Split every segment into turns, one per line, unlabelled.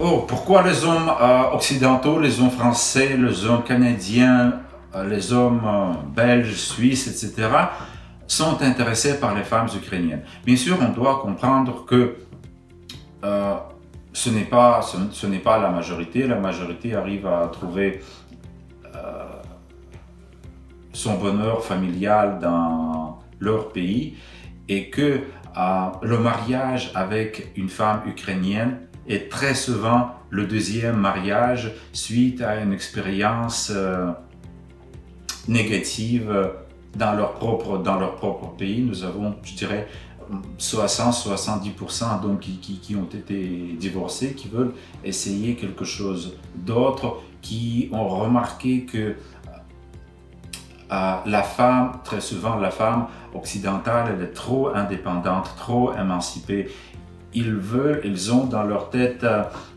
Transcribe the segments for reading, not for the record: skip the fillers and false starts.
Oh, pourquoi les hommes occidentaux, les hommes français, les hommes canadiens, les hommes belges, suisses, etc. sont intéressés par les femmes ukrainiennes? Bien sûr, on doit comprendre que ce n'est pas la majorité. La majorité arrive à trouver son bonheur familial dans leur pays et que le mariage avec une femme ukrainienne est très souvent le deuxième mariage suite à une expérience négative dans leur propre pays. Nous avons, je dirais, 60-70% d'hommes qui ont été divorcés, qui veulent essayer quelque chose d'autre, qui ont remarqué que la femme, très souvent la femme occidentale, elle est trop indépendante, trop émancipée. Ils ont dans leur tête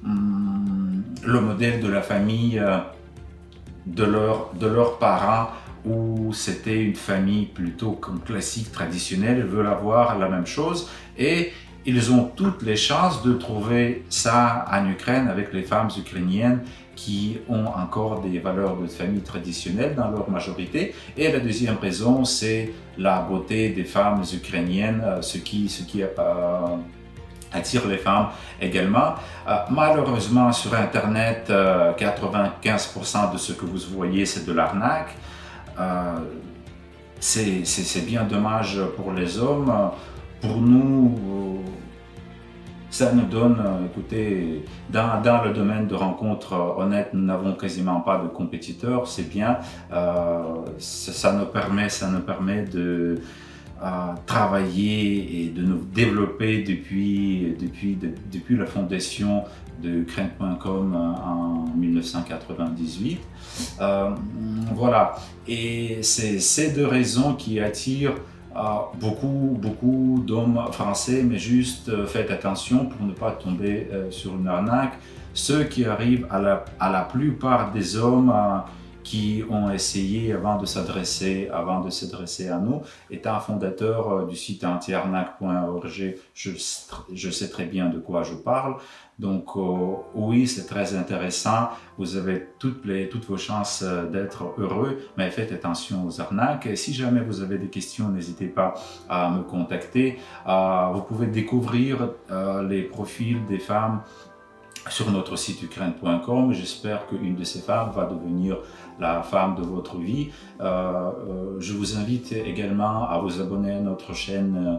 le modèle de la famille de leurs parents, où c'était une famille plutôt comme classique, traditionnelle. Ils veulent avoir la même chose et ils ont toutes les chances de trouver ça en Ukraine avec les femmes ukrainiennes qui ont encore des valeurs de famille traditionnelles dans leur majorité. Et la deuxième raison, c'est la beauté des femmes ukrainiennes, ce qui attire les femmes également. Malheureusement, sur Internet, 95% de ce que vous voyez, c'est de l'arnaque. C'est bien dommage pour les hommes. Pour nous, ça nous donne, écoutez, dans le domaine de rencontres honnêtes, nous n'avons quasiment pas de compétiteurs, c'est bien. Ça nous permet de travailler et de nous développer depuis la fondation de Ukraine.com en 1998. Voilà, et c'est ces deux raisons qui attirent beaucoup d'hommes français, mais juste faites attention pour ne pas tomber sur une arnaque. Ceux qui arrivent à la plupart des hommes qui ont essayé avant de s'adresser à nous. Étant fondateur du site antiarnaque.org, je sais très bien de quoi je parle. Donc oui, c'est très intéressant. Vous avez toutes vos chances d'être heureux, mais faites attention aux arnaques. Et si jamais vous avez des questions, n'hésitez pas à me contacter. Vous pouvez découvrir les profils des femmes sur notre site Ukraine.com. J'espère qu'une de ces femmes va devenir la femme de votre vie. Je vous invite également à vous abonner à notre chaîne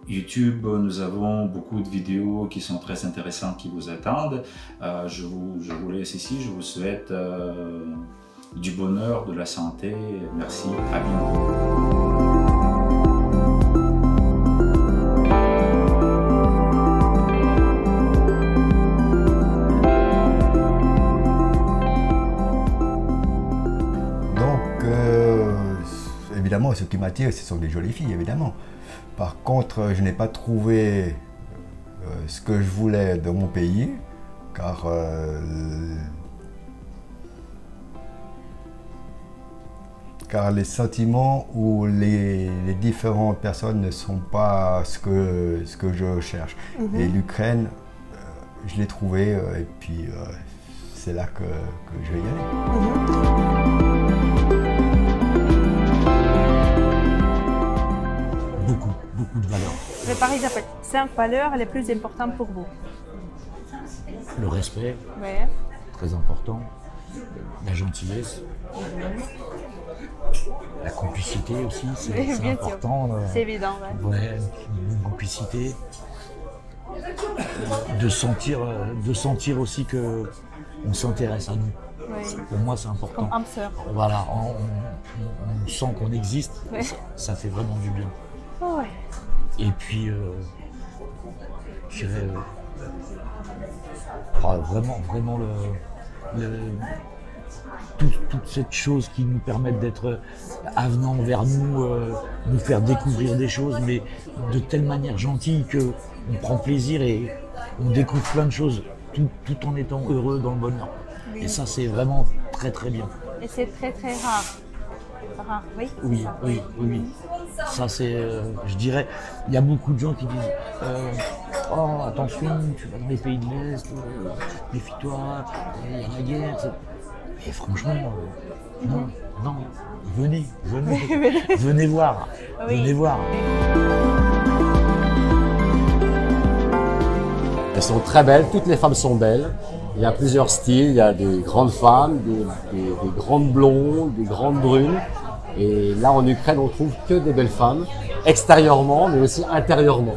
YouTube. Nous avons beaucoup de vidéos qui sont très intéressantes qui vous attendent. Je vous laisse ici. Je vous souhaite du bonheur, de la santé. Merci. À bientôt.
Évidemment, ce qui m'attire, ce sont des jolies filles, évidemment. Par contre, je n'ai pas trouvé ce que je voulais dans mon pays, car les sentiments ou les différentes personnes ne sont pas ce que je cherche. Et l'Ukraine, je l'ai trouvé, et puis c'est là que je vais y aller.
Beaucoup de valeurs.
Par exemple, 5 valeurs les plus importantes pour vous.
Le respect,
Ouais.
très important. La gentillesse. La complicité aussi, c'est important.
C'est évident. Ouais.
Ouais, une complicité. De sentir aussi que on s'intéresse à nous.
Oui.
Pour moi, c'est important.
Comme âme sœur.
Voilà, on sent qu'on existe.
Ouais.
Ça fait vraiment du bien.
Oh, ouais.
Et puis, je dirais, vraiment toute cette chose qui nous permettent d'être avenants envers nous, nous faire découvrir des choses, mais de telle manière gentille qu'on prend plaisir et on découvre plein de choses, tout en étant heureux dans le bonheur. Oui. Et ça, c'est vraiment très très bien.
Et c'est très très rare. Oui.
Oui. Ça c'est, je dirais, il y a beaucoup de gens qui disent oh attention, tu vas dans les pays de l'Est, méfie-toi, il y a la guerre. Et franchement, non, non, venez voir,
Oui.
venez voir.
Elles sont très belles, toutes les femmes sont belles. Il y a plusieurs styles, il y a des grandes femmes, des grandes blondes, des grandes brunes. Et là en Ukraine, on trouve que des belles femmes, extérieurement mais aussi intérieurement.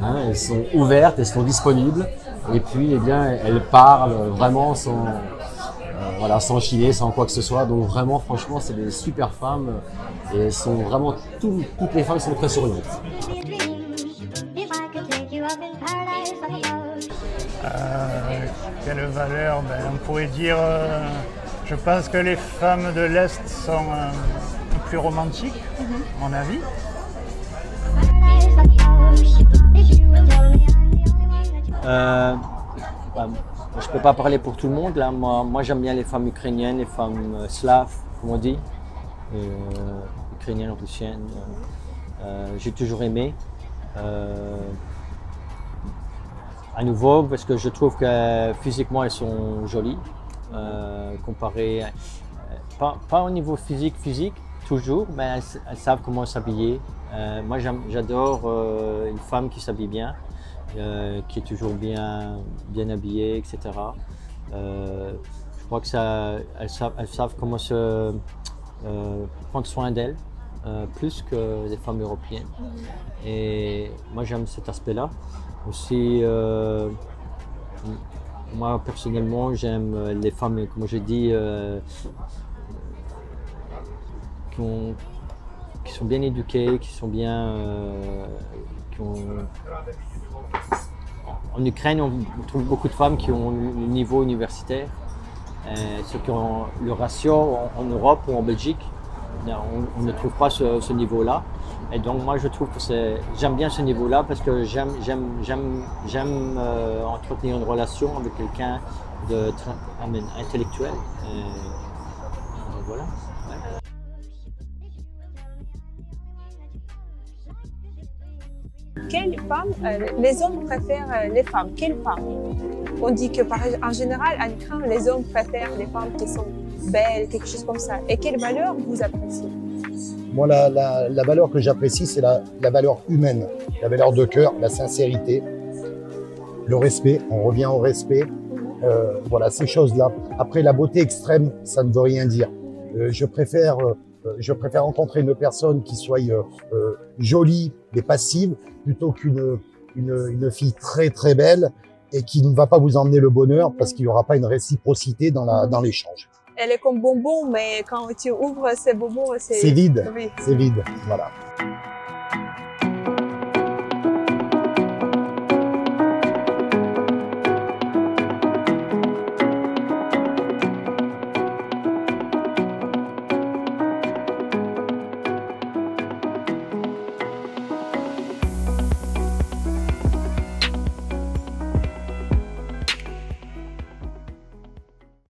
Hein, elles sont ouvertes, elles sont disponibles. Et puis, eh bien, elles parlent vraiment sans, voilà, sans chiner, sans quoi que ce soit. Donc vraiment, franchement, c'est des super femmes. Et elles sont vraiment, toutes les femmes sont très souriantes.
Quelle valeur? On pourrait dire, je pense que les femmes de l'Est sont plus romantiques, à mon avis.
Je ne peux pas parler pour tout le monde. Là. Moi j'aime bien les femmes ukrainiennes, les femmes slaves, comme on dit, ukrainiennes, russiennes. J'ai toujours aimé. À nouveau, parce que je trouve que physiquement elles sont jolies, comparées, pas au niveau physique toujours, mais elles savent comment s'habiller. Moi j'adore une femme qui s'habille bien, qui est toujours bien habillée, etc. Je crois que elles savent comment prendre soin d'elles, plus que les femmes européennes. Et moi j'aime cet aspect-là. Aussi, moi personnellement, j'aime les femmes, comme j'ai dit, qui sont bien éduquées, qui sont bien, En Ukraine, on trouve beaucoup de femmes qui ont le niveau universitaire. Ceux qui ont le ratio en Europe ou en Belgique, on ne trouve pas ce niveau-là. Et donc moi je trouve que j'aime bien ce niveau-là parce que j'aime entretenir une relation avec quelqu'un intellectuel. Donc voilà. Ouais.
Quelle femme, les hommes préfèrent les femmes? Quelles femmes? On dit que en général, en Ukraine, les hommes préfèrent les femmes qui sont belles, quelque chose comme ça. Et quelle valeur vous appréciez?
Moi, la valeur que j'apprécie, c'est la valeur humaine, la valeur de cœur, la sincérité, le respect. On revient au respect. Voilà, ces choses-là. Après, la beauté extrême, ça ne veut rien dire. Je préfère rencontrer une personne qui soit jolie mais passive plutôt qu'une fille très très belle et qui ne va pas vous emmener le bonheur parce qu'il n'y aura pas une réciprocité dans l'échange.
Elle est comme bonbon, mais quand tu ouvres ces bonbons,
c'est vide.
Oui.
C'est vide, voilà.